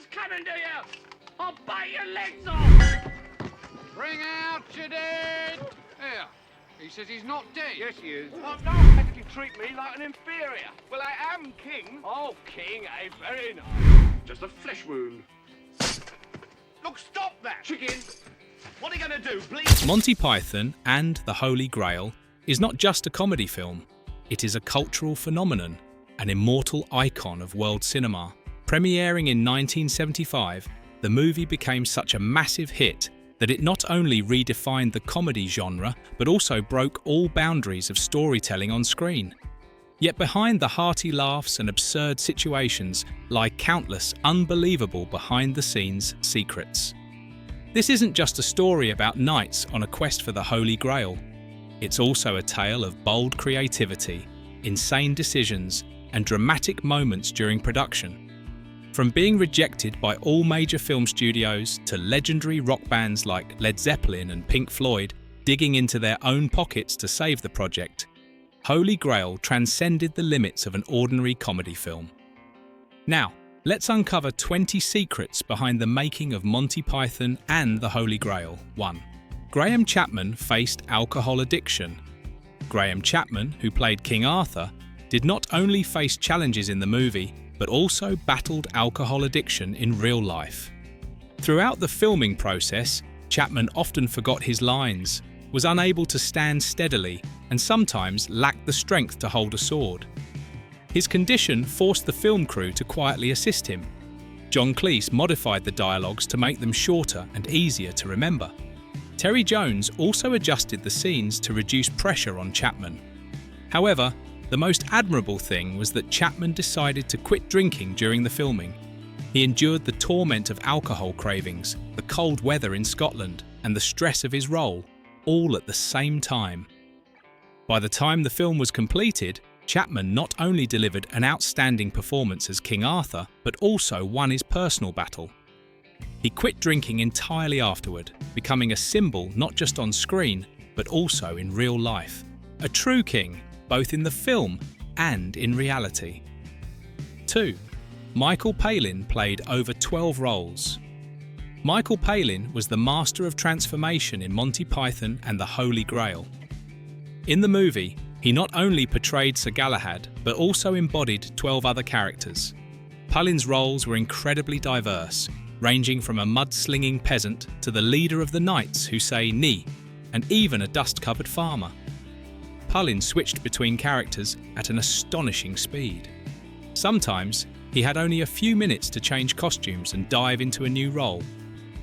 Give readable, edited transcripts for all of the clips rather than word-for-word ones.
What's coming to you? I'll bite your legs off! Bring out your dead! Here, he says he's not dead. Yes, he is. Oh, no, how did you treat me like an inferior? Well, I am king. Oh, king, eh? Very nice. Just a flesh wound. Look, stop that! Chicken! What are you going to do, please? Monty Python and the Holy Grail is not just a comedy film. It is a cultural phenomenon, an immortal icon of world cinema. Premiering in 1975, the movie became such a massive hit that it not only redefined the comedy genre, but also broke all boundaries of storytelling on screen. Yet behind the hearty laughs and absurd situations lie countless unbelievable behind-the-scenes secrets. This isn't just a story about knights on a quest for the Holy Grail. It's also a tale of bold creativity, insane decisions, and dramatic moments during production. From being rejected by all major film studios to legendary rock bands like Led Zeppelin and Pink Floyd digging into their own pockets to save the project, Holy Grail transcended the limits of an ordinary comedy film. Now, let's uncover 20 secrets behind the making of Monty Python and the Holy Grail. 1. Graham Chapman faced alcohol addiction. Graham Chapman, who played King Arthur, did not only face challenges in the movie, but also battled alcohol addiction in real life. Throughout the filming process, Chapman often forgot his lines, was unable to stand steadily, and sometimes lacked the strength to hold a sword. His condition forced the film crew to quietly assist him. John Cleese modified the dialogues to make them shorter and easier to remember. Terry Jones also adjusted the scenes to reduce pressure on Chapman. However, the most admirable thing was that Chapman decided to quit drinking during the filming. He endured the torment of alcohol cravings, the cold weather in Scotland, and the stress of his role, all at the same time. By the time the film was completed, Chapman not only delivered an outstanding performance as King Arthur, but also won his personal battle. He quit drinking entirely afterward, becoming a symbol not just on screen, but also in real life. A true king, both in the film and in reality. 2. Michael Palin played over 12 roles. Michael Palin was the master of transformation in Monty Python and the Holy Grail. In the movie, he not only portrayed Sir Galahad, but also embodied 12 other characters. Palin's roles were incredibly diverse, ranging from a mud-slinging peasant to the leader of the knights who say "Ni," and even a dust-covered farmer. Palin switched between characters at an astonishing speed. Sometimes, he had only a few minutes to change costumes and dive into a new role.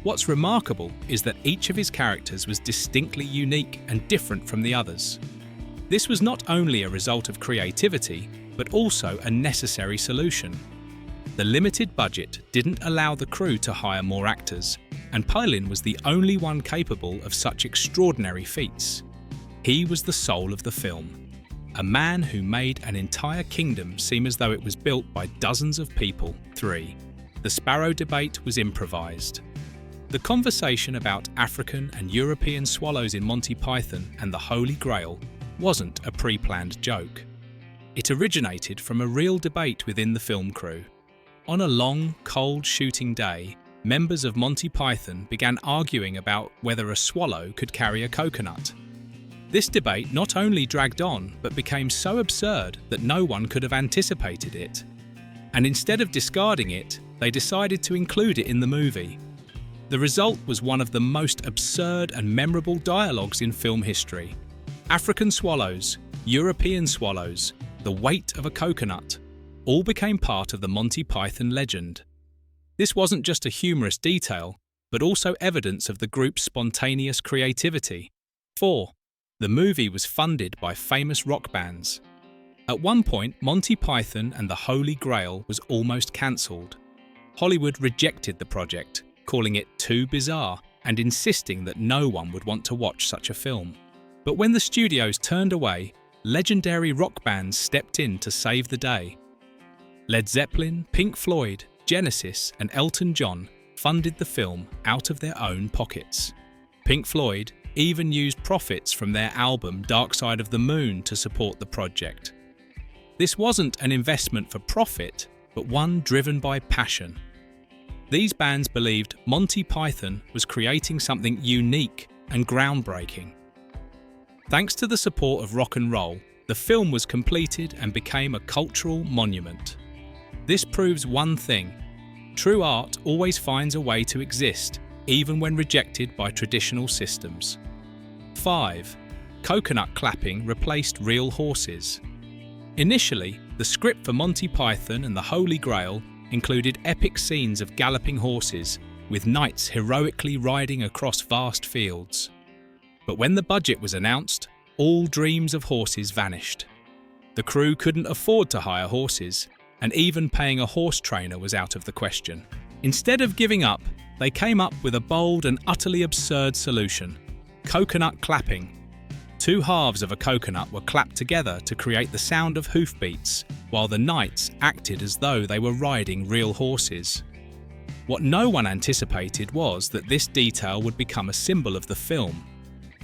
What's remarkable is that each of his characters was distinctly unique and different from the others. This was not only a result of creativity, but also a necessary solution. The limited budget didn't allow the crew to hire more actors, and Palin was the only one capable of such extraordinary feats. He was the soul of the film, a man who made an entire kingdom seem as though it was built by dozens of people. 3. The sparrow debate was improvised. The conversation about African and European swallows in Monty Python and the Holy Grail wasn't a pre-planned joke. It originated from a real debate within the film crew. On a long, cold shooting day, members of Monty Python began arguing about whether a swallow could carry a coconut. This debate not only dragged on, but became so absurd that no one could have anticipated it. And instead of discarding it, they decided to include it in the movie. The result was one of the most absurd and memorable dialogues in film history. African swallows, European swallows, the weight of a coconut, all became part of the Monty Python legend. This wasn't just a humorous detail, but also evidence of the group's spontaneous creativity. 4. The movie was funded by famous rock bands. At one point, Monty Python and the Holy Grail was almost cancelled. Hollywood rejected the project, calling it too bizarre and insisting that no one would want to watch such a film. But when the studios turned away, legendary rock bands stepped in to save the day. Led Zeppelin, Pink Floyd, Genesis, and Elton John funded the film out of their own pockets. Pink Floyd even used profits from their album Dark Side of the Moon to support the project. This wasn't an investment for profit, but one driven by passion. These bands believed Monty Python was creating something unique and groundbreaking. Thanks to the support of rock and roll, the film was completed and became a cultural monument. This proves one thing: true art always finds a way to exist, even when rejected by traditional systems. 5. Coconut clapping replaced real horses. Initially, the script for Monty Python and the Holy Grail included epic scenes of galloping horses, with knights heroically riding across vast fields. But when the budget was announced, all dreams of horses vanished. The crew couldn't afford to hire horses, and even paying a horse trainer was out of the question. Instead of giving up, they came up with a bold and utterly absurd solution: coconut clapping. Two halves of a coconut were clapped together to create the sound of hoofbeats, while the knights acted as though they were riding real horses. What no one anticipated was that this detail would become a symbol of the film.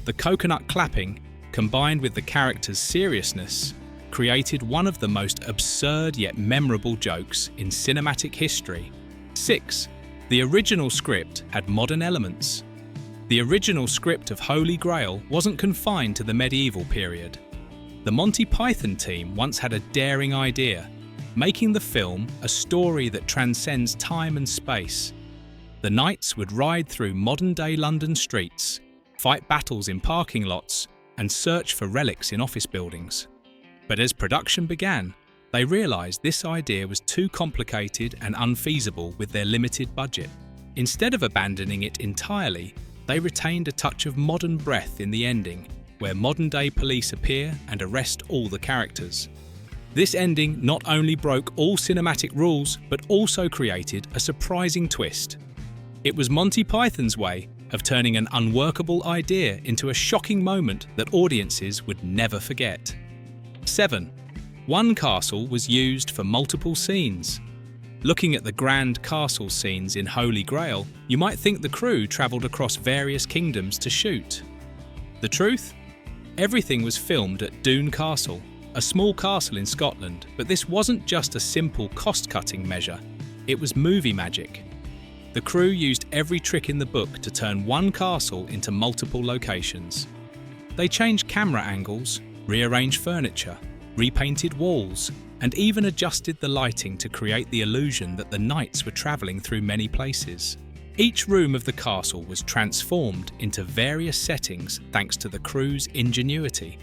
The coconut clapping, combined with the characters' seriousness, created one of the most absurd yet memorable jokes in cinematic history. 6. The original script had modern elements. The original script of Holy Grail wasn't confined to the medieval period. The Monty Python team once had a daring idea, making the film a story that transcends time and space. The knights would ride through modern-day London streets, fight battles in parking lots, and search for relics in office buildings. But as production began, they realised this idea was too complicated and unfeasible with their limited budget. Instead of abandoning it entirely, they retained a touch of modern breath in the ending, where modern-day police appear and arrest all the characters. This ending not only broke all cinematic rules, but also created a surprising twist. It was Monty Python's way of turning an unworkable idea into a shocking moment that audiences would never forget. 7. One castle was used for multiple scenes. Looking at the grand castle scenes in Holy Grail, you might think the crew travelled across various kingdoms to shoot. The truth? Everything was filmed at Doune Castle, a small castle in Scotland, but this wasn't just a simple cost-cutting measure, it was movie magic. The crew used every trick in the book to turn one castle into multiple locations. They changed camera angles, rearranged furniture, repainted walls, and even adjusted the lighting to create the illusion that the knights were travelling through many places. Each room of the castle was transformed into various settings thanks to the crew's ingenuity.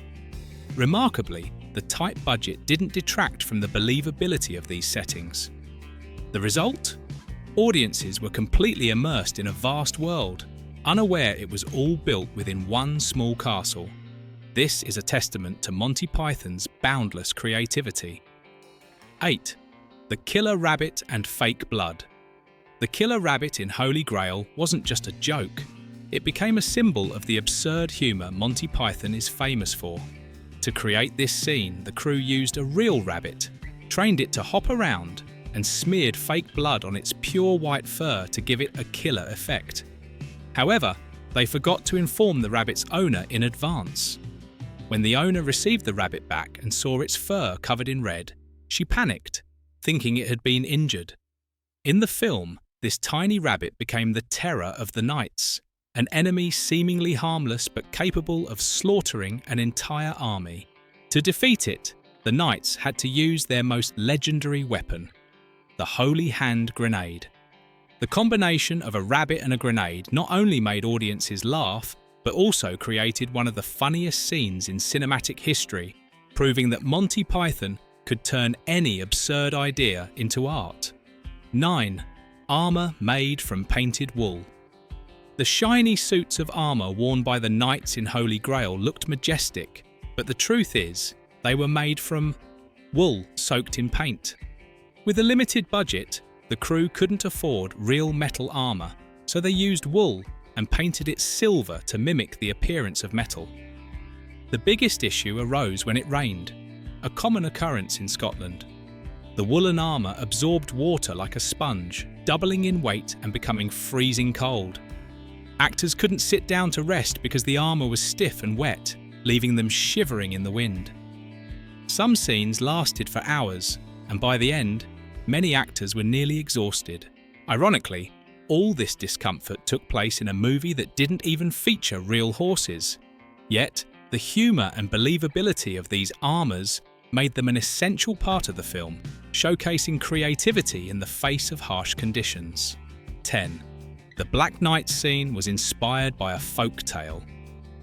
Remarkably, the tight budget didn't detract from the believability of these settings. The result? Audiences were completely immersed in a vast world, unaware it was all built within one small castle. This is a testament to Monty Python's boundless creativity. 8. The killer rabbit and fake blood. The killer rabbit in Holy Grail wasn't just a joke. It became a symbol of the absurd humour Monty Python is famous for. To create this scene, the crew used a real rabbit, trained it to hop around, and smeared fake blood on its pure white fur to give it a killer effect. However, they forgot to inform the rabbit's owner in advance. When the owner received the rabbit back and saw its fur covered in red, she panicked, thinking it had been injured. In the film, this tiny rabbit became the terror of the knights, an enemy seemingly harmless but capable of slaughtering an entire army. To defeat it, the knights had to use their most legendary weapon, the Holy Hand grenade. The combination of a rabbit and a grenade not only made audiences laugh, but also created one of the funniest scenes in cinematic history, proving that Monty Python could turn any absurd idea into art. 9. Armour made from painted wool. The shiny suits of armour worn by the knights in Holy Grail looked majestic, but the truth is, they were made from wool soaked in paint. With a limited budget, the crew couldn't afford real metal armour, so they used wool and painted it silver to mimic the appearance of metal. The biggest issue arose when it rained, a common occurrence in Scotland. The woolen armour absorbed water like a sponge, doubling in weight and becoming freezing cold. Actors couldn't sit down to rest because the armour was stiff and wet, leaving them shivering in the wind. Some scenes lasted for hours, and by the end, many actors were nearly exhausted. Ironically, all this discomfort took place in a movie that didn't even feature real horses. Yet, the humour and believability of these armours made them an essential part of the film, showcasing creativity in the face of harsh conditions. 10. The Black Knight scene was inspired by a folk tale.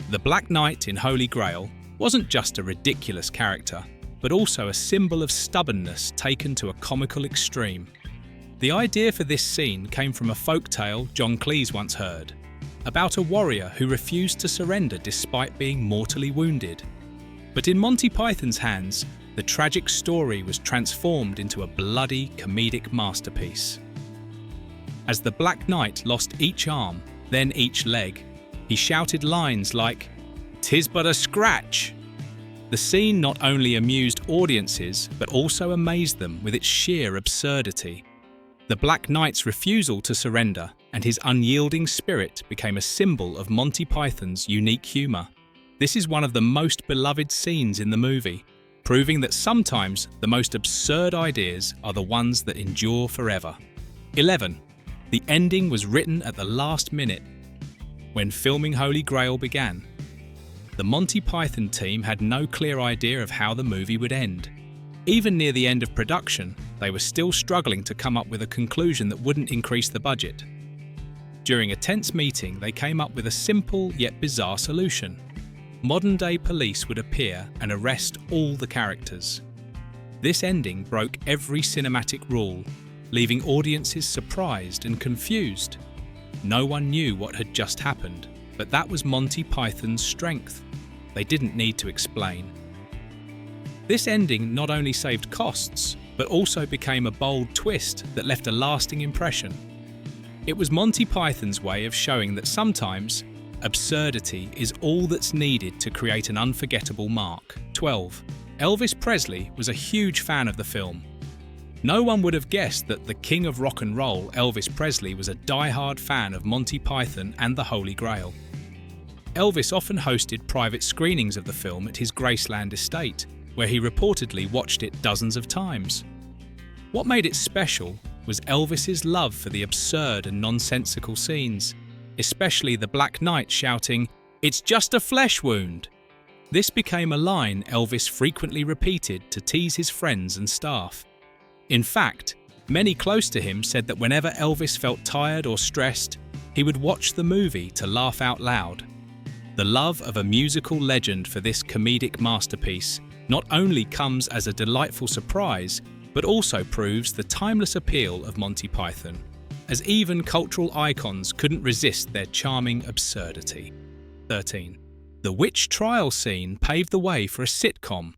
The Black Knight in Holy Grail wasn't just a ridiculous character, but also a symbol of stubbornness taken to a comical extreme. The idea for this scene came from a folk tale John Cleese once heard, about a warrior who refused to surrender despite being mortally wounded. But in Monty Python's hands, the tragic story was transformed into a bloody comedic masterpiece. As the Black Knight lost each arm, then each leg, he shouted lines like, "'Tis but a scratch!" The scene not only amused audiences, but also amazed them with its sheer absurdity. The Black Knight's refusal to surrender and his unyielding spirit became a symbol of Monty Python's unique humour. This is one of the most beloved scenes in the movie, proving that sometimes the most absurd ideas are the ones that endure forever. 11. The ending was written at the last minute. When filming Holy Grail began, the Monty Python team had no clear idea of how the movie would end. Even near the end of production, they were still struggling to come up with a conclusion that wouldn't increase the budget. During a tense meeting, they came up with a simple yet bizarre solution. Modern-day police would appear and arrest all the characters. This ending broke every cinematic rule, leaving audiences surprised and confused. No one knew what had just happened, but that was Monty Python's strength. They didn't need to explain. This ending not only saved costs, but also became a bold twist that left a lasting impression. It was Monty Python's way of showing that sometimes absurdity is all that's needed to create an unforgettable mark. 12. Elvis Presley was a huge fan of the film. No one would have guessed that the king of rock and roll, Elvis Presley, was a die-hard fan of Monty Python and the Holy Grail. Elvis often hosted private screenings of the film at his Graceland estate, where he reportedly watched it dozens of times. What made it special was Elvis's love for the absurd and nonsensical scenes, especially the Black Knight shouting, "It's just a flesh wound." This became a line Elvis frequently repeated to tease his friends and staff. In fact, many close to him said that whenever Elvis felt tired or stressed, he would watch the movie to laugh out loud. The love of a musical legend for this comedic masterpiece not only comes as a delightful surprise, but also proves the timeless appeal of Monty Python, as even cultural icons couldn't resist their charming absurdity. 13. The witch trial scene paved the way for a sitcom.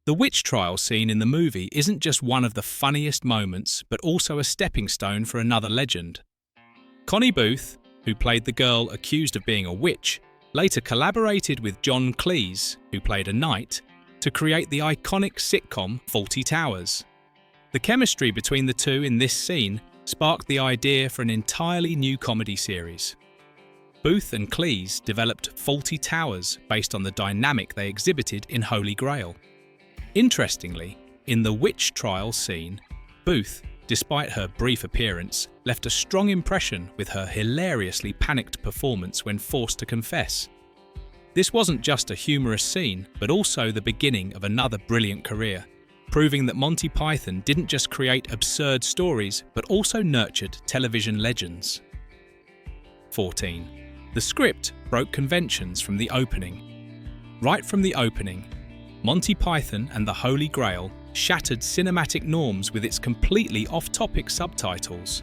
The witch trial scene in the movie isn't just one of the funniest moments, but also a stepping stone for another legend. Connie Booth, who played the girl accused of being a witch, later collaborated with John Cleese, who played a knight, to create the iconic sitcom Fawlty Towers. The chemistry between the two in this scene sparked the idea for an entirely new comedy series. Booth and Cleese developed Fawlty Towers based on the dynamic they exhibited in Holy Grail. Interestingly, in the witch trial scene, Booth, despite her brief appearance, left a strong impression with her hilariously panicked performance when forced to confess. This wasn't just a humorous scene, but also the beginning of another brilliant career, proving that Monty Python didn't just create absurd stories, but also nurtured television legends. 14. The script broke conventions from the opening. Right from the opening, Monty Python and the Holy Grail shattered cinematic norms with its completely off-topic subtitles.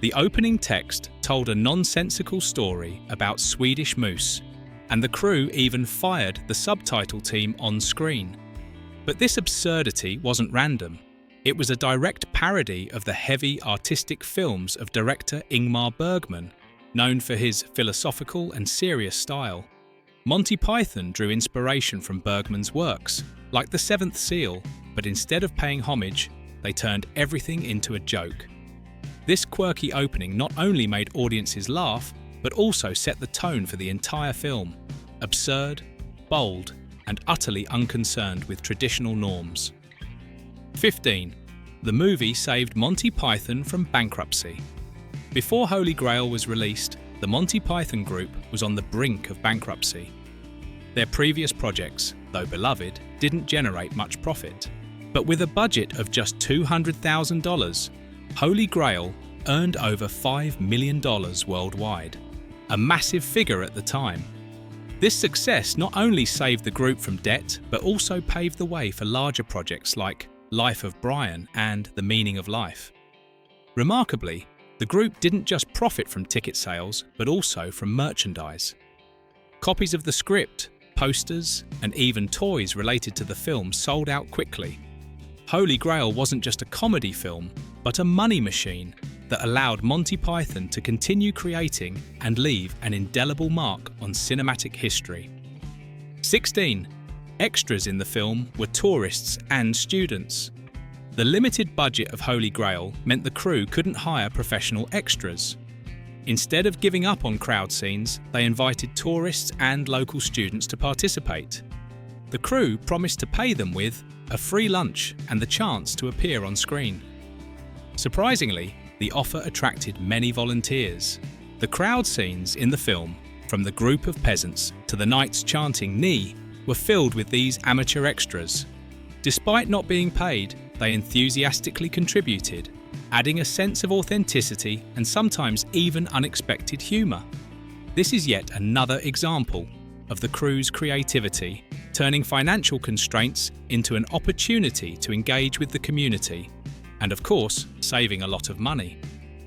The opening text told a nonsensical story about Swedish moose, and the crew even fired the subtitle team on screen. But this absurdity wasn't random. It was a direct parody of the heavy artistic films of director Ingmar Bergman, known for his philosophical and serious style. Monty Python drew inspiration from Bergman's works, like The Seventh Seal, but instead of paying homage, they turned everything into a joke. This quirky opening not only made audiences laugh, but also set the tone for the entire film: absurd, bold, and utterly unconcerned with traditional norms. 15. the movie saved Monty Python from bankruptcy. Before Holy Grail was released, the Monty Python group was on the brink of bankruptcy. Their previous projects, though beloved, didn't generate much profit. But with a budget of just $200,000, Holy Grail earned over $5 million worldwide, a massive figure at the time. This success not only saved the group from debt, but also paved the way for larger projects like Life of Brian and The Meaning of Life. Remarkably, the group didn't just profit from ticket sales, but also from merchandise. Copies of the script, posters, and even toys related to the film sold out quickly. Holy Grail wasn't just a comedy film, but a money machine that allowed Monty Python to continue creating and leave an indelible mark on cinematic history. 16. Extras in the film were tourists and students. The limited budget of Holy Grail meant the crew couldn't hire professional extras. Instead of giving up on crowd scenes, they invited tourists and local students to participate. The crew promised to pay them with a free lunch and the chance to appear on screen. Surprisingly, the offer attracted many volunteers. The crowd scenes in the film, from the group of peasants to the knights chanting "Knee," were filled with these amateur extras. Despite not being paid, they enthusiastically contributed, adding a sense of authenticity and sometimes even unexpected humour. This is yet another example of the crew's creativity, turning financial constraints into an opportunity to engage with the community, and of course, saving a lot of money.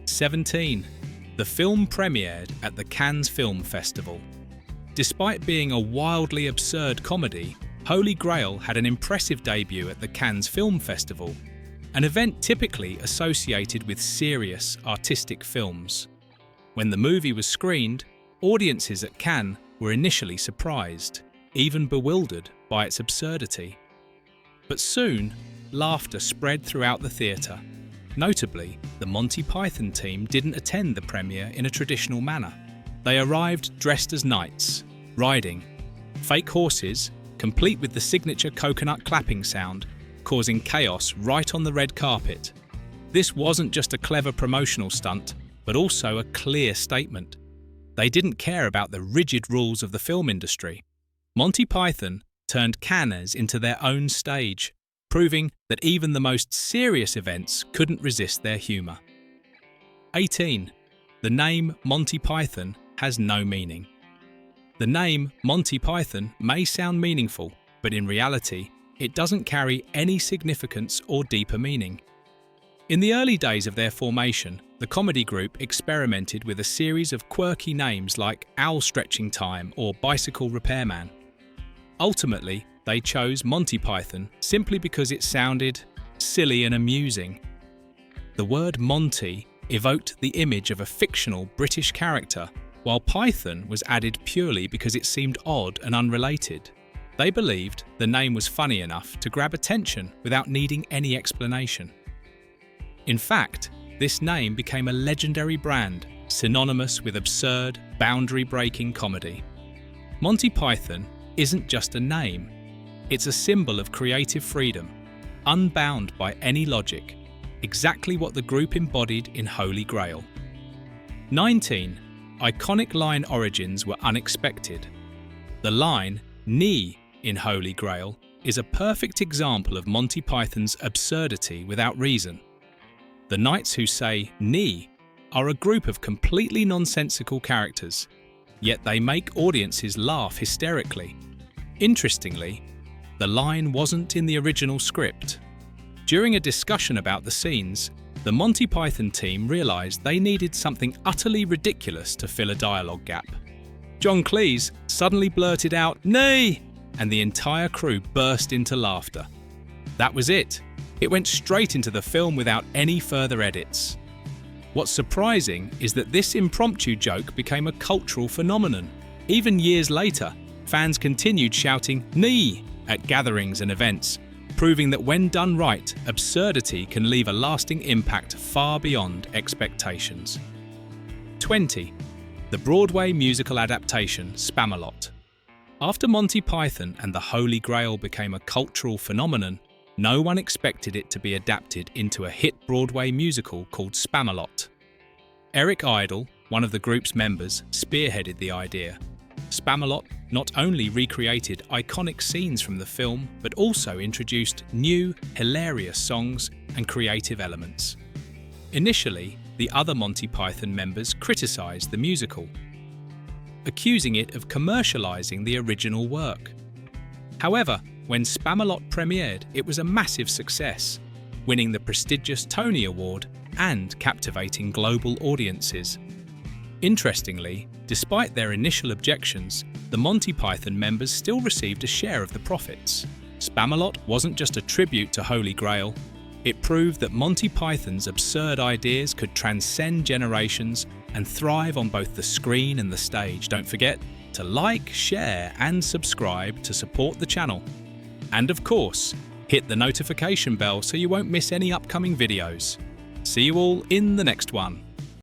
17. The film premiered at the Cannes Film Festival. Despite being a wildly absurd comedy, Holy Grail had an impressive debut at the Cannes Film Festival, an event typically associated with serious, artistic films. When the movie was screened, audiences at Cannes were initially surprised, even bewildered by its absurdity. But soon, laughter spread throughout the theatre. Notably, the Monty Python team didn't attend the premiere in a traditional manner. They arrived dressed as knights, riding fake horses, complete with the signature coconut clapping sound, causing chaos right on the red carpet. This wasn't just a clever promotional stunt, but also a clear statement. They didn't care about the rigid rules of the film industry. Monty Python turned Cannes into their own stage, proving that even the most serious events couldn't resist their humour. 18. The name Monty Python has no meaning. The name Monty Python may sound meaningful, but in reality, it doesn't carry any significance or deeper meaning. In the early days of their formation, the comedy group experimented with a series of quirky names like Owl Stretching Time or Bicycle Repairman. Ultimately, they chose Monty Python simply because it sounded silly and amusing. The word Monty evoked the image of a fictional British character, while Python was added purely because it seemed odd and unrelated. They believed the name was funny enough to grab attention without needing any explanation. In fact, this name became a legendary brand, synonymous with absurd, boundary-breaking comedy. Monty Python isn't just a name. It's a symbol of creative freedom, unbound by any logic, exactly what the group embodied in Holy Grail. 19. Iconic line origins were unexpected. The line, "Knee," in Holy Grail is a perfect example of Monty Python's absurdity without reason. The knights who say "knee" are a group of completely nonsensical characters, yet they make audiences laugh hysterically. Interestingly, the line wasn't in the original script. During a discussion about the scenes, the Monty Python team realised they needed something utterly ridiculous to fill a dialogue gap. John Cleese suddenly blurted out "knee," and the entire crew burst into laughter. That was it. It went straight into the film without any further edits. What's surprising is that this impromptu joke became a cultural phenomenon. Even years later, fans continued shouting "knee" at gatherings and events, proving that when done right, absurdity can leave a lasting impact far beyond expectations. 20. The Broadway musical adaptation Spamalot. After Monty Python and the Holy Grail became a cultural phenomenon, no one expected it to be adapted into a hit Broadway musical called Spamalot. Eric Idle, one of the group's members, spearheaded the idea. Spamalot not only recreated iconic scenes from the film, but also introduced new, hilarious songs and creative elements. Initially, the other Monty Python members criticised the musical, accusing it of commercialising the original work. However, when Spamalot premiered, it was a massive success, winning the prestigious Tony Award and captivating global audiences. Interestingly, despite their initial objections, the Monty Python members still received a share of the profits. Spamalot wasn't just a tribute to Holy Grail, it proved that Monty Python's absurd ideas could transcend generations and thrive on both the screen and the stage. Don't forget to like, share and subscribe to support the channel. And of course, hit the notification bell so you won't miss any upcoming videos. See you all in the next one.